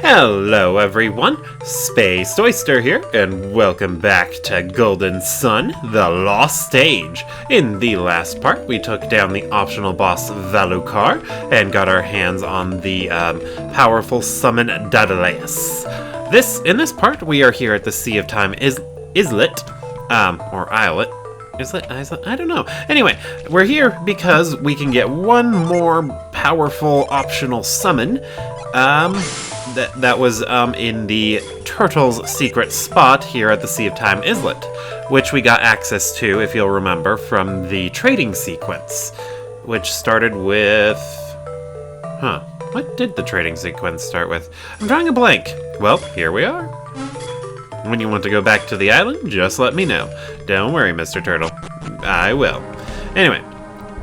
Hello everyone, Space Oyster here, and welcome back to Golden Sun, the Lost Stage. In the last part, we took down the optional boss Valukar, and got our hands on the powerful summon deadliest. In this part, we are here at the Sea of Time Islet, or Islet. Islet? I don't know. Anyway, we're here because we can get one more powerful optional summon. That was in the Turtle's secret spot here at the Sea of Time Islet, which we got access to, if you'll remember, from the trading sequence, which started with... What did the trading sequence start with? I'm drawing a blank. Well, here we are. When you want to go back to the island, just let me know. Don't worry, Mr. Turtle. I will. Anyway.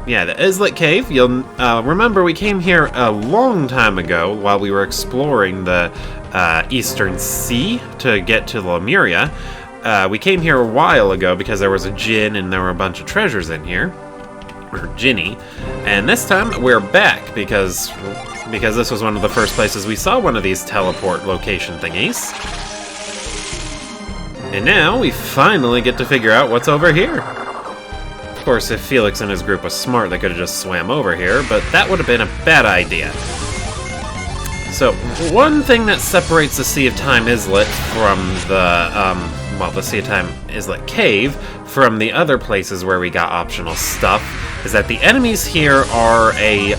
Yeah, the Islet Cave, you'll remember we came here a long time ago while we were exploring the Eastern Sea to get to Lemuria. We came here a while ago because there was a djinn and there were a bunch of treasures in here. Or djinny. And this time we're back because this was one of the first places we saw one of these teleport location thingies. And now we finally get to figure out what's over here. Of course, if Felix and his group was smart, they could have just swam over here, but that would have been a bad idea. So, one thing that separates the Sea of Time Islet from the Sea of Time Islet Cave from the other places where we got optional stuff is that the enemies here are a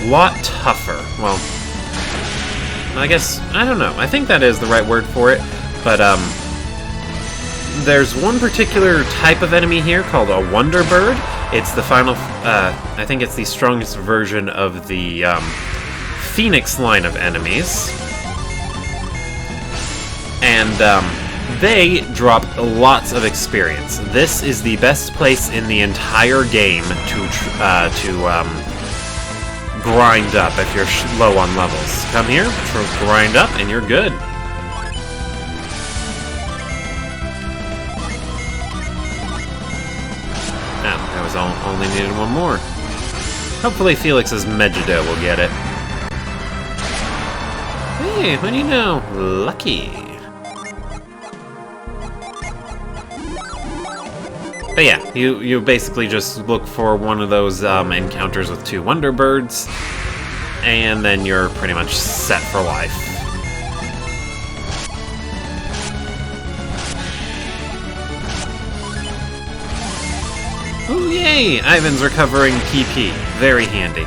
lot tougher. Well, I guess, I don't know. I think that is the right word for it, but there's one particular type of enemy here called a Wonder Bird. It's the final, I think it's the strongest version of the Phoenix line of enemies. And they drop lots of experience. This is the best place in the entire game to grind up if you're low on levels. Come here, grind up, and you're good. Only needed one more. Hopefully Felix's Megiddo will get it. Hey, what do you know? Lucky. But yeah, you basically just look for one of those encounters with two Wonder Birds, and then you're pretty much set for life. Oh yay! Ivan's recovering PP. Very handy.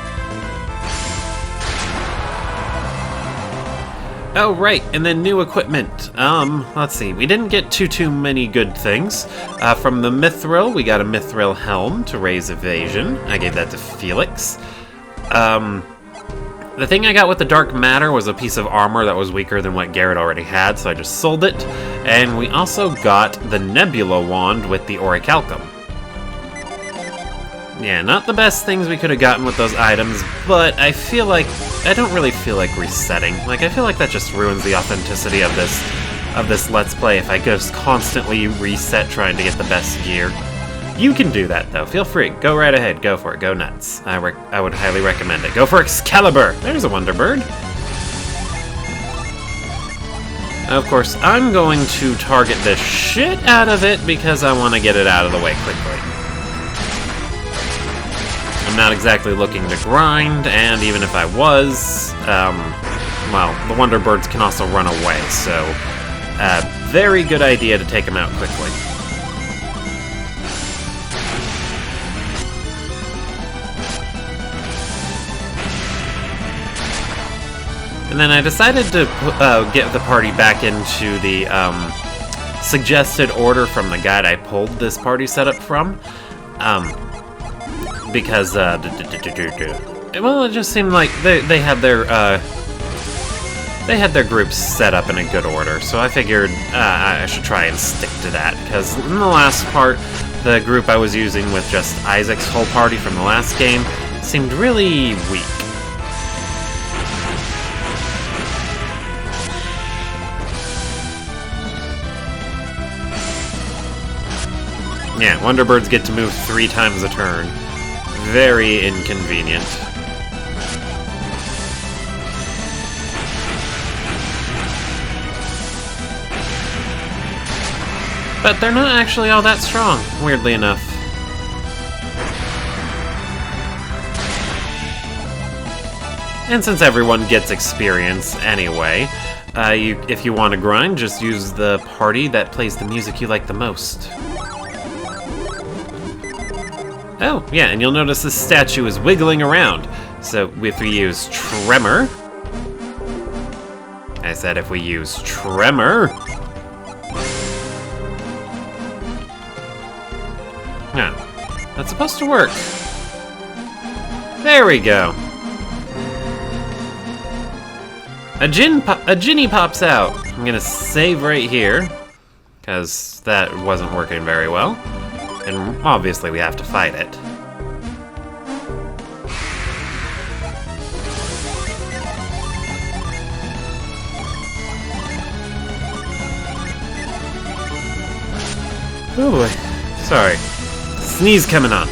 Oh right, and then new equipment. Let's see. We didn't get too many good things. From the Mithril, we got a Mithril helm to raise evasion. I gave that to Felix. The thing I got with the Dark Matter was a piece of armor that was weaker than what Garrett already had, so I just sold it. And we also got the Nebula wand with the Orichalcum. Yeah, not the best things we could have gotten with those items, but I don't really feel like resetting. Like, I feel like that just ruins the authenticity of this Let's Play if I just constantly reset trying to get the best gear. You can do that, though. Feel free. Go right ahead. Go for it. Go nuts. I would highly recommend it. Go for Excalibur! There's a Wonder Bird. Of course, I'm going to target the shit out of it because I want to get it out of the way quickly. I'm not exactly looking to grind, and even if I was, well, the Wonder Birds can also run away, so very good idea to take them out quickly. And then I decided to get the party back into the suggested order from the guide I pulled this party setup from. Because, well, it just seemed like they had their groups set up in a good order, so I figured I should try and stick to that, because in the last part, the group I was using with just Isaac's whole party from the last game seemed really weak. Yeah, Wonder Birds get to move 3 times a turn. Very inconvenient. But they're not actually all that strong, weirdly enough. And since everyone gets experience anyway, if you want to grind, just use the party that plays the music you like the most. Oh, yeah, and you'll notice this statue is wiggling around. So if we use Tremor... I said if we use Tremor... Yeah, that's supposed to work. There we go. A Ginny pops out. I'm gonna save right here, because that wasn't working very well. And obviously we have to fight it. Oh boy. Sorry. Sneeze coming on.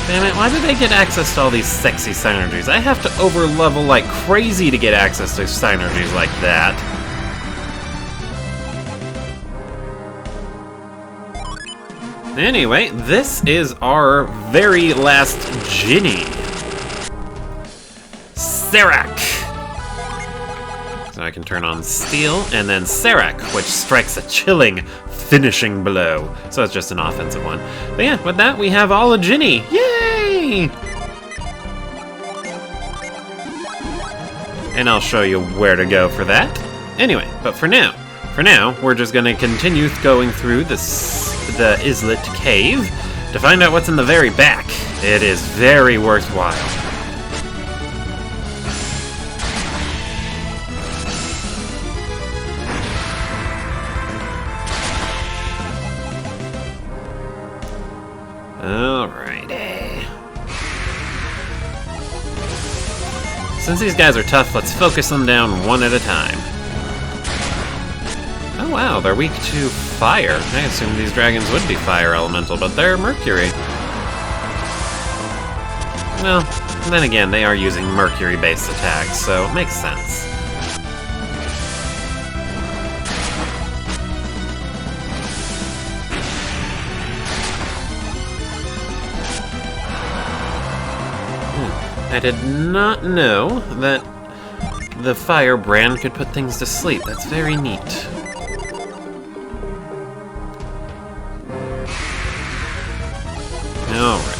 Damn it, why do they get access to all these sexy synergies? I have to over-level like crazy to get access to synergies like that. Anyway, this is our very last Ginny. Serac! So I can turn on Steel, and then Serac, which strikes a chilling finishing blow. So it's just an offensive one. But yeah, with that, we have all a Ginny. Yay! And I'll show you where to go for that. Anyway, but for now, we're just gonna continue going through the Islet cave to find out what's in the very back. It is very worthwhile. Alrighty. Since these guys are tough, let's focus them down one at a time. Oh wow, they're weak to fire. I assumed these dragons would be fire elemental, but they're mercury. Well, then again, they are using mercury-based attacks, so it makes sense. I did not know that the firebrand could put things to sleep. That's very neat. Alright.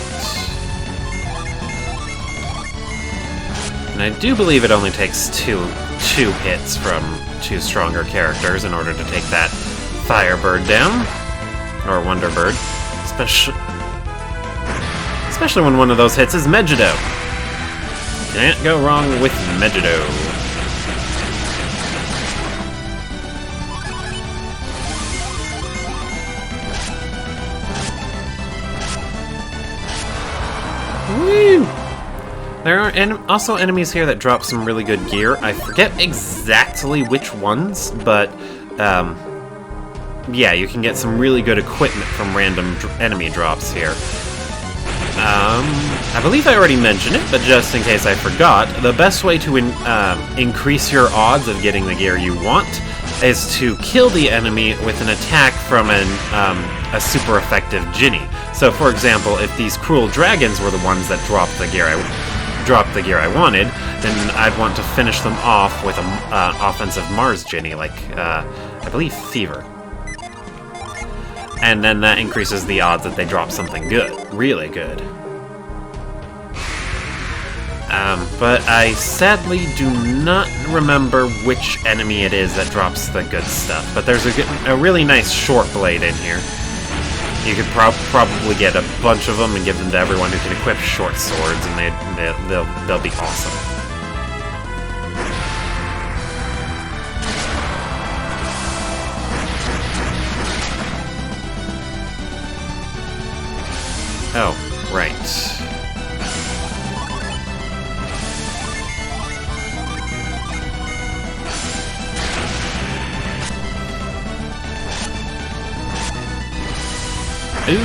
And I do believe it only takes two hits from two stronger characters in order to take that Firebird down. Or Wonderbird. Especially when one of those hits is Megiddo. Can't go wrong with Megiddo. Woo! There are also enemies here that drop some really good gear. I forget exactly which ones, but yeah, you can get some really good equipment from random enemy drops here. I believe I already mentioned it, but just in case I forgot, the best way to increase your odds of getting the gear you want is to kill the enemy with an attack from a super effective Ginny. So, for example, if these cruel dragons were the ones that dropped the gear I wanted, then I'd want to finish them off with an offensive Mars Ginny, like I believe Fever. And then that increases the odds that they drop something good, really good. But I sadly do not remember which enemy it is that drops the good stuff. But there's a really nice short blade in here. You could probably get a bunch of them and give them to everyone who can equip short swords, and they'll be awesome. Oh, right. Ooh.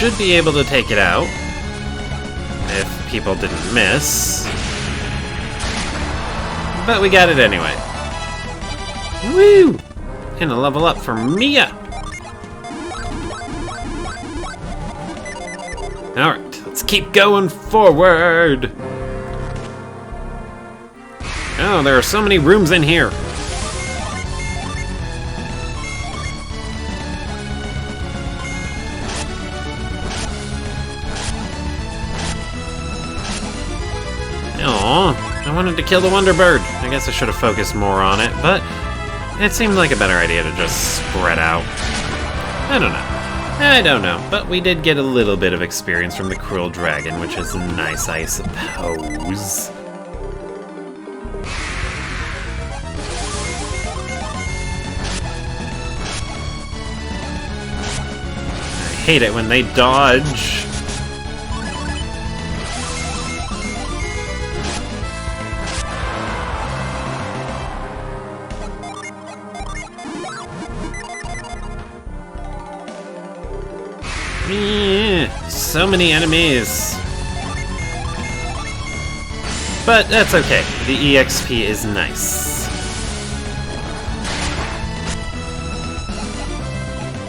should be able to take it out. If people didn't miss. But we got it anyway. Woo! And a level up for Mia! Alright, let's keep going forward! Oh, there are so many rooms in here. Aw, I wanted to kill the Wonder Bird. I guess I should have focused more on it, but it seemed like a better idea to just spread out. I don't know, but we did get a little bit of experience from the Cruel Dragon, which is nice, I suppose. I hate it when they dodge. So many enemies. But that's okay. The EXP is nice.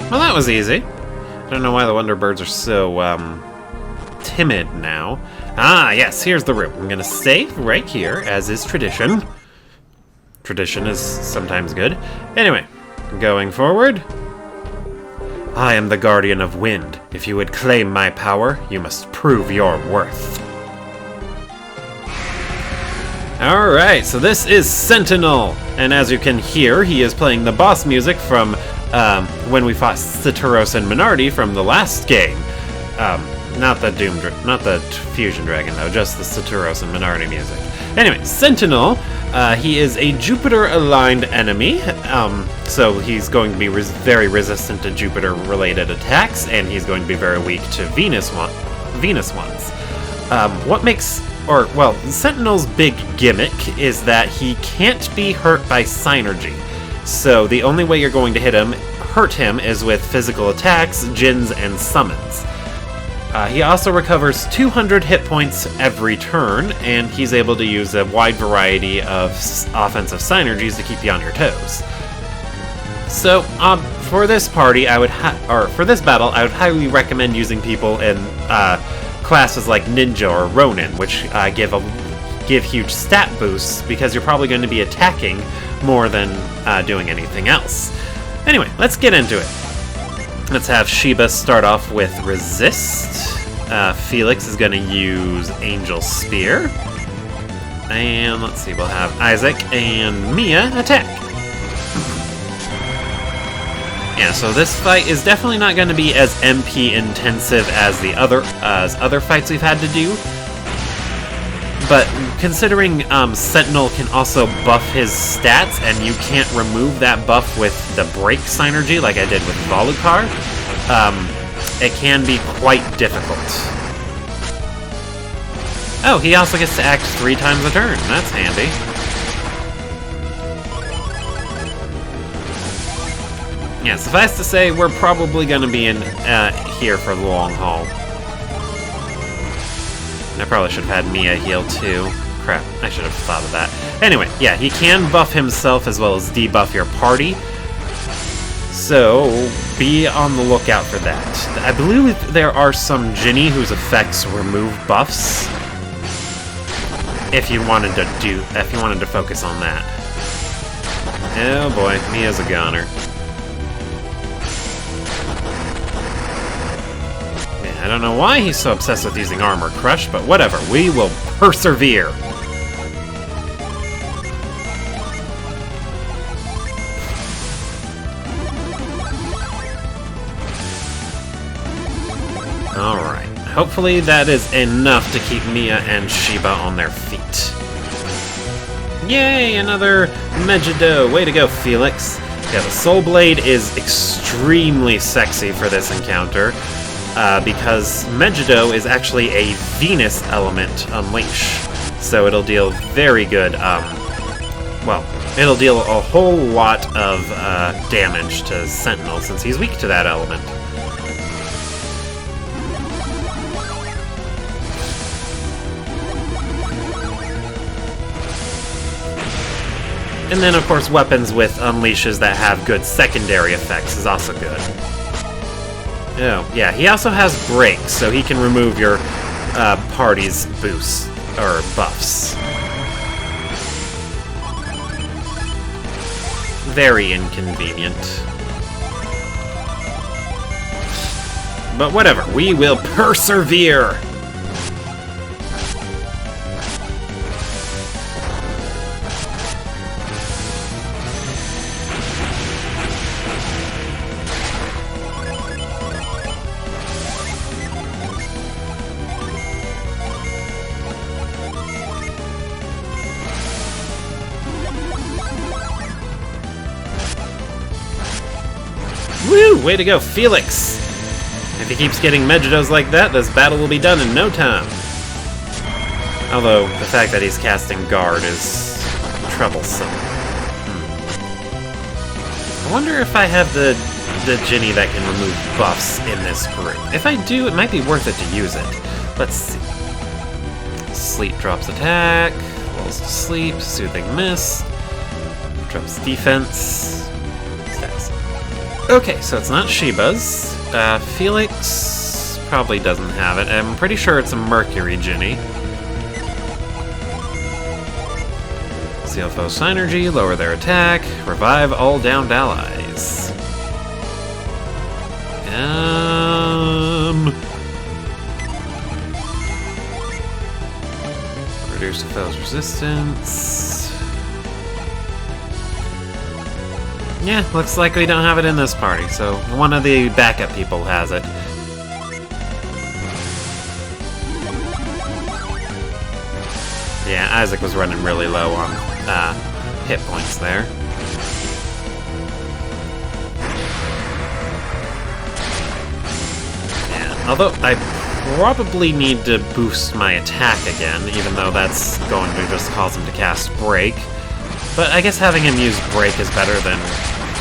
Well, that was easy. I don't know why the Wonder Birds are so, timid now. Ah, yes, here's the room. I'm gonna save right here, as is tradition. Tradition is sometimes good. Anyway, going forward. I am the Guardian of Wind. If you would claim my power, you must prove your worth. Alright, so this is Sentinel. And as you can hear, he is playing the boss music from when we fought Citaros and Minardi from the last game. Not the Fusion Dragon though, just the Citaros and Minardi music. Anyway, Sentinel, he is a Jupiter-aligned enemy, so he's going to be very resistant to Jupiter-related attacks, and he's going to be very weak to Venus ones. Sentinel's big gimmick is that he can't be hurt by Synergy. So the only way you're going to hurt him is with physical attacks, djinns, and summons. He also recovers 200 hit points every turn, and he's able to use a wide variety of offensive synergies to keep you on your toes. So, for this party, for this battle, I would highly recommend using people in classes like Ninja or Ronin, which give huge stat boosts because you're probably going to be attacking more than doing anything else. Anyway, let's get into it. Let's have Sheba start off with Resist. Felix is going to use Angel Spear. And let's see, we'll have Isaac and Mia attack. Yeah, so this fight is definitely not going to be as MP intensive as the other fights we've had to do. But considering Sentinel can also buff his stats, and you can't remove that buff with the break synergy like I did with Volucar, it can be quite difficult. Oh, he also gets to act 3 times a turn. That's handy. Yeah, suffice to say, we're probably going to be in here for the long haul. I probably should have had Mia heal too. Crap, I should have thought of that. Anyway, yeah, he can buff himself as well as debuff your party. So, be on the lookout for that. I believe there are some Ginny whose effects remove buffs. If you wanted to focus on that. Oh boy, Mia's a goner. I don't know why he's so obsessed with using Armor Crush, but whatever, we will persevere. Alright, hopefully that is enough to keep Mia and Sheba on their feet. Yay, another Megiddo. Way to go, Felix. Yeah, the Soul Blade is extremely sexy for this encounter. Because Megiddo is actually a Venus element unleash. So it'll deal very good, it'll deal a whole lot of damage to Sentinel since he's weak to that element. And then, of course, weapons with unleashes that have good secondary effects is also good. Oh, yeah, he also has breaks, so he can remove your party's boosts, or buffs. Very inconvenient. But whatever, we will persevere! Woo! Way to go, Felix! If he keeps getting Megidos like that, this battle will be done in no time. Although, the fact that he's casting Guard is troublesome. I wonder if I have the Ginny that can remove buffs in this group. If I do, it might be worth it to use it. Let's see. Sleep drops attack, lulls to sleep, soothing mist, drops defense, stats. Okay, so it's not Sheba's. Felix probably doesn't have it. I'm pretty sure it's a Mercury Ginny. Seal foe's synergy, lower their attack, revive all downed allies. Reduce the foe's resistance. Yeah, looks like we don't have it in this party, so one of the backup people has it. Yeah, Isaac was running really low on hit points there. Yeah, although I probably need to boost my attack again, even though that's going to just cause him to cast Break. But I guess having him use Break is better than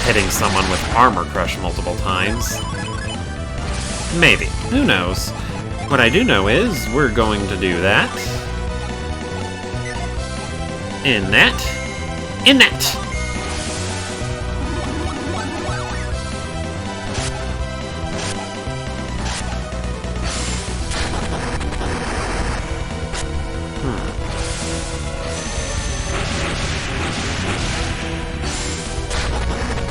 hitting someone with Armor Crush multiple times. Maybe. Who knows? What I do know is we're going to do that. In that. In that!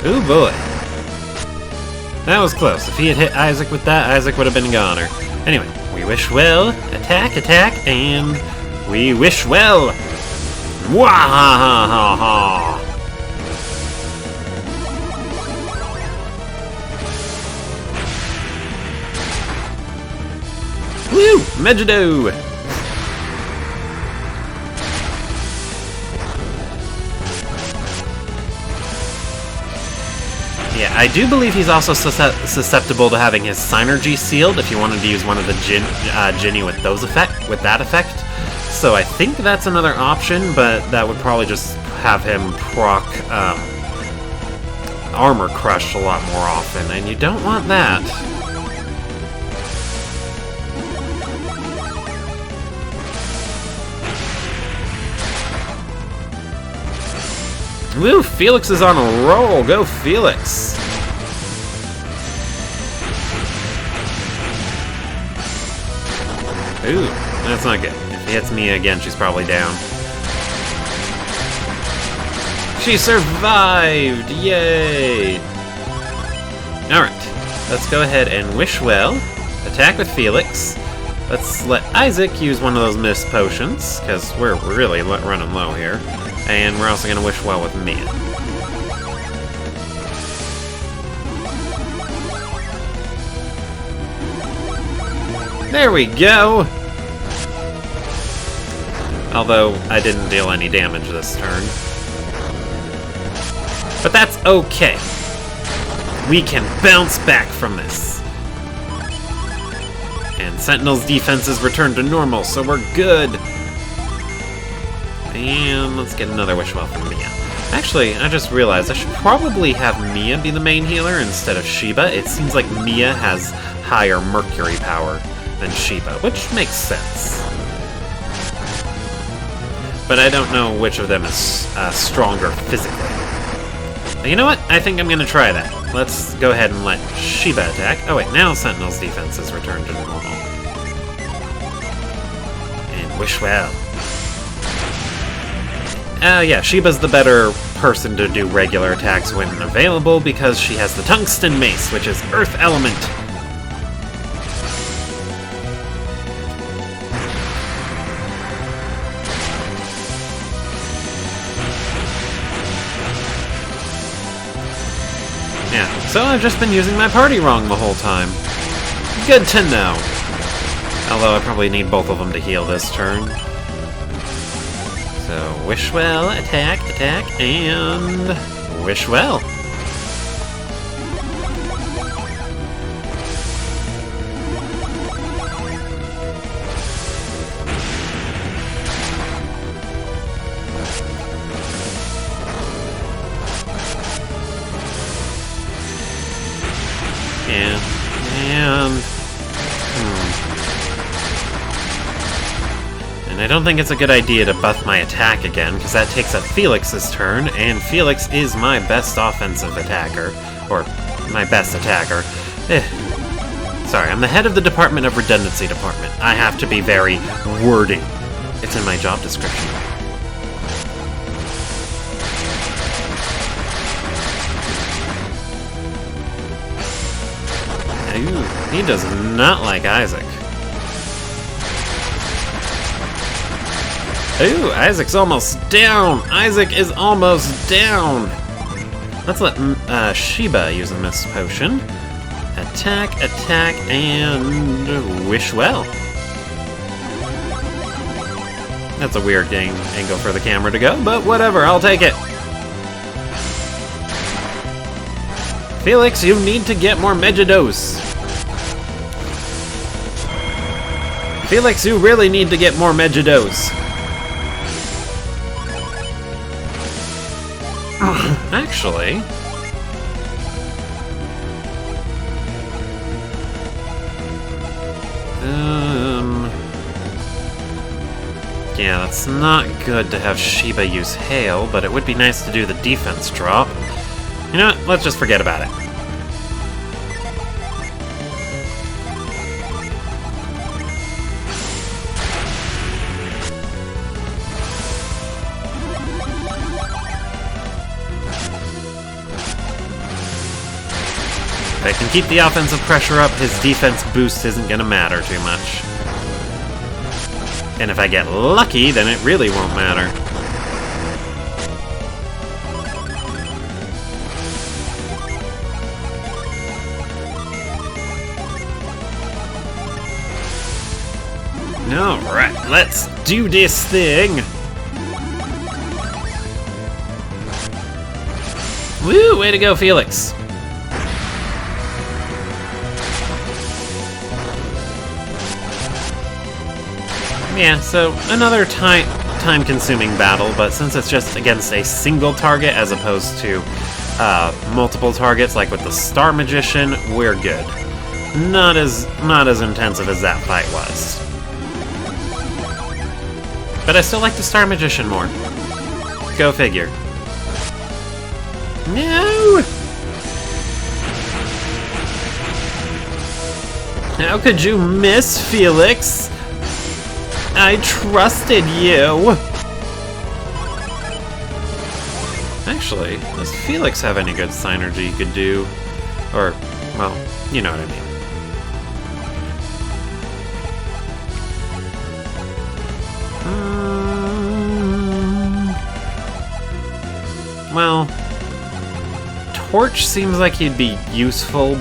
Ooh boy. That was close. If he had hit Isaac with that, Isaac would have been a goner. Anyway, we wish well. Attack, attack, and we wish well. Wahahaha! Woo! Megido! Yeah, I do believe he's also susceptible to having his Synergy sealed if you wanted to use one of the Ginny with that effect. So I think that's another option, but that would probably just have him proc Armor Crush a lot more often, and you don't want that. Woo! Felix is on a roll! Go Felix! Ooh, that's not good. If he hits Mia again, she's probably down. She survived! Yay! Alright, let's go ahead and wish well. Attack with Felix. Let's let Isaac use one of those mist potions, because we're really running low here. And we're also going to wish well with Mia. There we go! Although, I didn't deal any damage this turn. But that's okay. We can bounce back from this. And Sentinel's defenses return to normal, so we're good. And let's get another wish well from Mia. Actually, I just realized I should probably have Mia be the main healer instead of Sheba. It seems like Mia has higher Mercury power than Sheba, which makes sense. but I don't know which of them is stronger physically. But you know what? I think I'm gonna try that. Let's go ahead and let Sheba attack. Oh wait, now Sentinel's defense is returned to normal. And wish well. Yeah, Sheba's the better person to do regular attacks when available because she has the Tungsten Mace, which is Earth Element. Yeah, so I've just been using my party wrong the whole time. Good to know. Although I probably need both of them to heal this turn. So, wish well, attack, and wish well. And I don't think it's a good idea to buff my attack again, because that takes up Felix's turn, and Felix is my best offensive attacker. Or, my best attacker. Sorry, I'm the head of the Department of Redundancy Department. I have to be very wordy. It's in my job description. Ooh, he does not like Isaac. Ooh, Isaac's almost down! Isaac is almost down! Let's let Sheba use a Mist Potion. Attack, and wish well. That's a weird angle for the camera to go, but whatever, I'll take it. Felix, you need to get more Megiddos. Felix, you really need to get more Megiddos. Actually... yeah, that's not good to have Sheba use Hail, but it would be nice to do the defense drop. You know what? Let's just forget about it. If I can keep the offensive pressure up, his defense boost isn't going to matter too much. And if I get lucky, then it really won't matter. Alright, let's do this thing! Woo! Way to go, Felix! Yeah, so another time-consuming battle, but since it's just against a single target as opposed to multiple targets, like with the Star Magician, we're good. Not as intensive as that fight was. But I still like the Star Magician more. Go figure. No! How could you miss, Felix? I trusted you! Actually, does Felix have any good synergy you could do? Or, well, you know what I mean. Well, Torch seems like it'd be useful.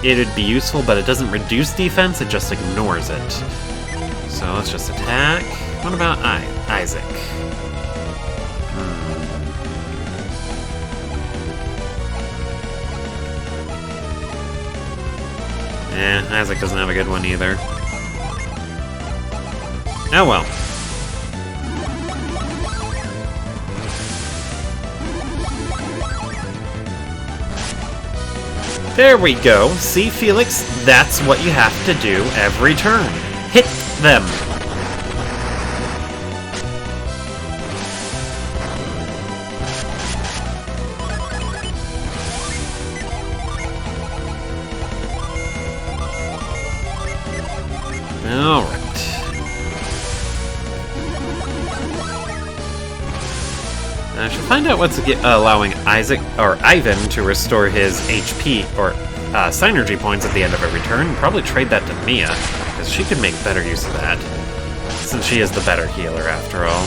It'd be useful, but it doesn't reduce defense, it just ignores it. So let's just attack. What about Isaac? Isaac doesn't have a good one either. Oh well. There we go. See, Felix? That's what you have to do every turn. Hit them. I should find out what's allowing Ivan to restore his HP or synergy points at the end of every turn. Probably trade that to Mia, because she could make better use of that, since she is the better healer after all.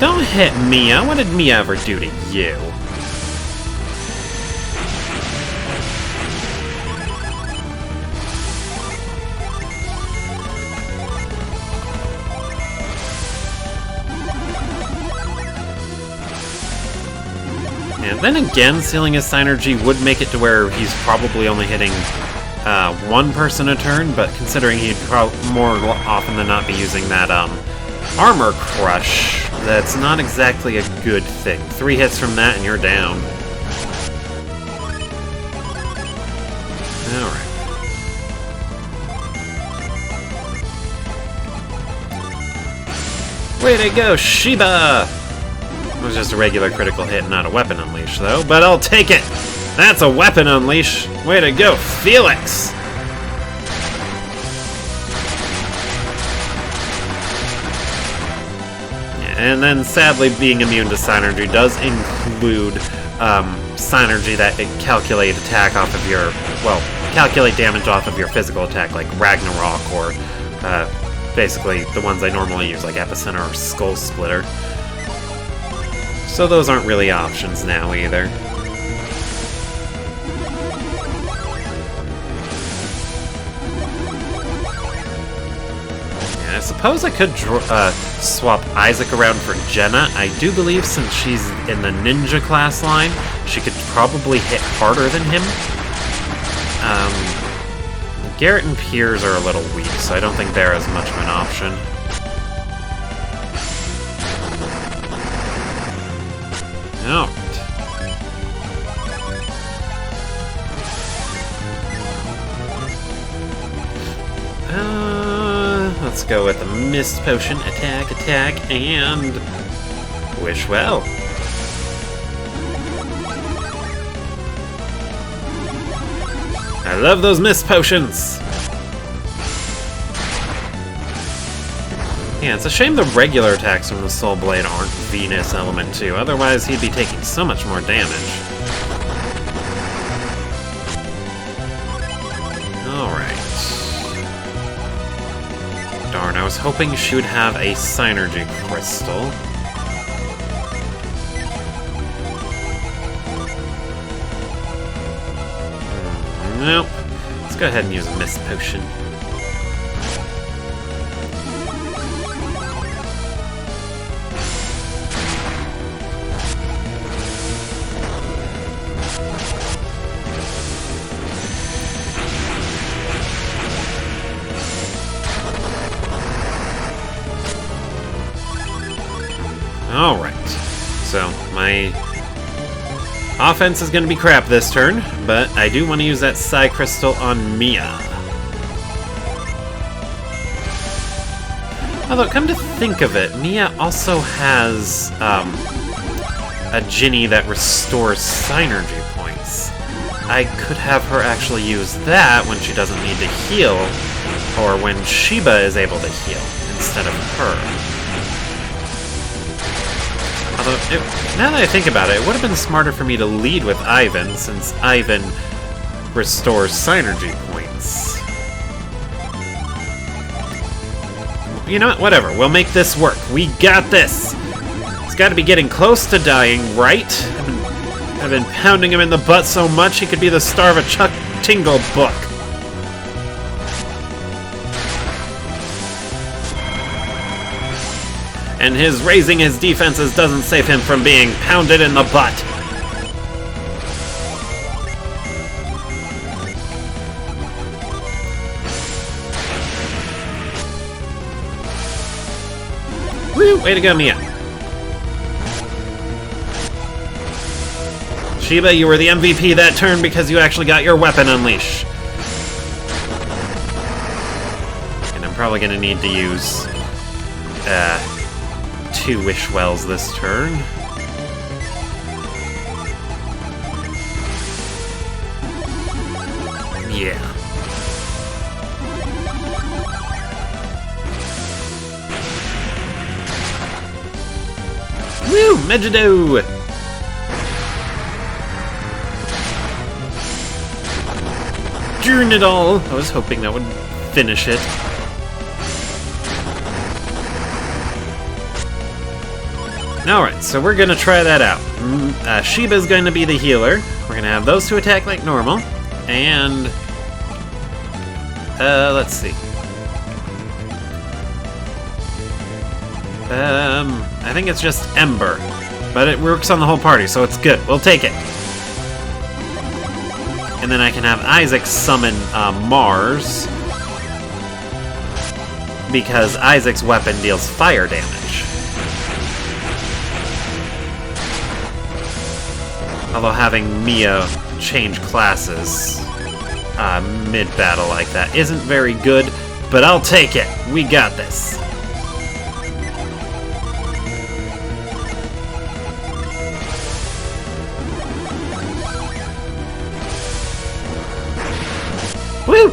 Don't hit Mia! What did Mia ever do to you? And then again, sealing his synergy would make it to where he's probably only hitting one person a turn, but considering he'd more often than not be using that armor crush, that's not exactly a good thing. 3 hits from that and you're down. Alright. Way to go, Sheba! It was just a regular critical hit, not a weapon unleash, though, but I'll take it! That's a weapon unleash! Way to go, Felix! And then, sadly, being immune to Synergy does include Synergy that calculate attack off of your, well, calculate damage off of your physical attack, like Ragnarok, or basically the ones I normally use, like Epicenter or Skull Splitter. So those aren't really options now, either. I suppose I could swap Isaac around for Jenna. I do believe since she's in the ninja class line, she could probably hit harder than him. Garrett and Piers are a little weak, so I don't think they're as much of an option. Alright. Let's go with the Mist Potion, attack, and wish well. I love those Mist Potions! Yeah, it's a shame the regular attacks from the Soul Blade aren't Venus Element 2, otherwise he'd be taking so much more damage. Darn, I was hoping she would have a Synergy Crystal. Nope. Let's go ahead and use a Mist Potion. Alright, so my offense is going to be crap this turn, but I do want to use that Psy Crystal on Mia. Although, come to think of it, Mia also has a Ginny that restores Synergy points. I could have her actually use that when she doesn't need to heal, or when Sheba is able to heal, instead of her. Although, now that I think about it, it would have been smarter for me to lead with Ivan, since Ivan restores Synergy points. You know what? Whatever. We'll make this work. We got this! He's got to be getting close to dying, right? I've been pounding him in the butt so much he could be the star of a Chuck Tingle book. And his raising his defenses doesn't save him from being pounded in the butt. Woo! Way to go, Mia. Sheba, you were the MVP that turn because you actually got your weapon unleash. And I'm probably gonna need to use 2 Wish Wells this turn. Yeah. Woo! Megiddo! Darn it all! I was hoping that would finish it. Alright, so we're gonna try that out. Sheba's going to be the healer. We're gonna have those two attack like normal. And... let's see. I think it's just Ember. But it works on the whole party, so it's good. We'll take it. And then I can have Isaac summon Mars. Because Isaac's weapon deals fire damage. Although having Mia change classes mid-battle like that isn't very good, but I'll take it. We got this. Woo!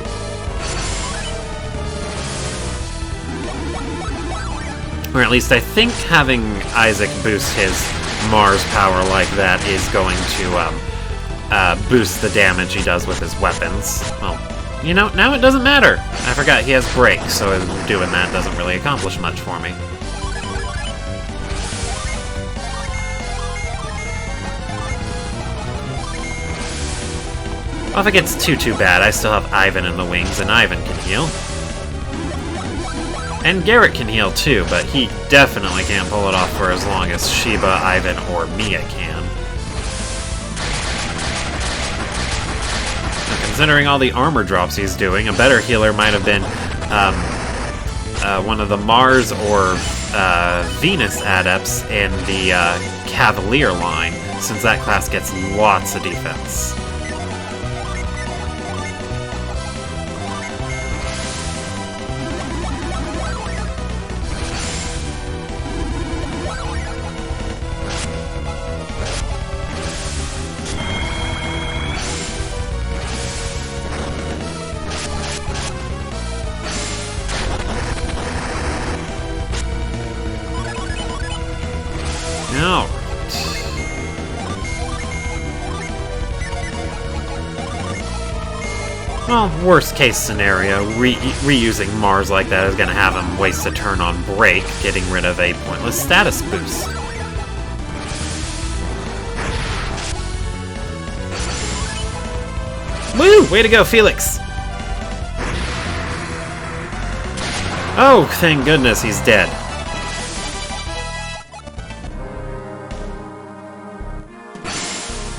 Or at least I think having Isaac boost his Mars power like that is going to boost the damage he does with his weapons. Well, you know, now it doesn't matter. I forgot he has break, so doing that doesn't really accomplish much for me. Well, if it gets too bad, I still have Ivan in the wings, and Ivan can heal. And Garrett can heal too, but he definitely can't pull it off for as long as Sheba, Ivan, or Mia can. Now, considering all the armor drops he's doing, a better healer might have been one of the Mars or Venus adepts in the Cavalier line, since that class gets lots of defense. Alright. Well, worst case scenario, reusing Mars like that is going to have him waste a turn on break, getting rid of a pointless status boost. Woo! Way to go, Felix! Oh, thank goodness he's dead.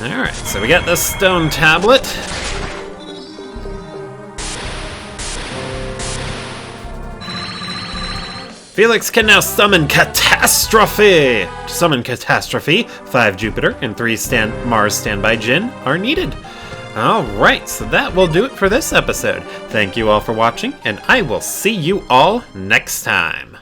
Alright, so we got the stone tablet. Felix can now summon Catastrophe! To summon Catastrophe, 5 Jupiter and 3 Mars Standby Djinn are needed. Alright, so that will do it for this episode. Thank you all for watching, and I will see you all next time.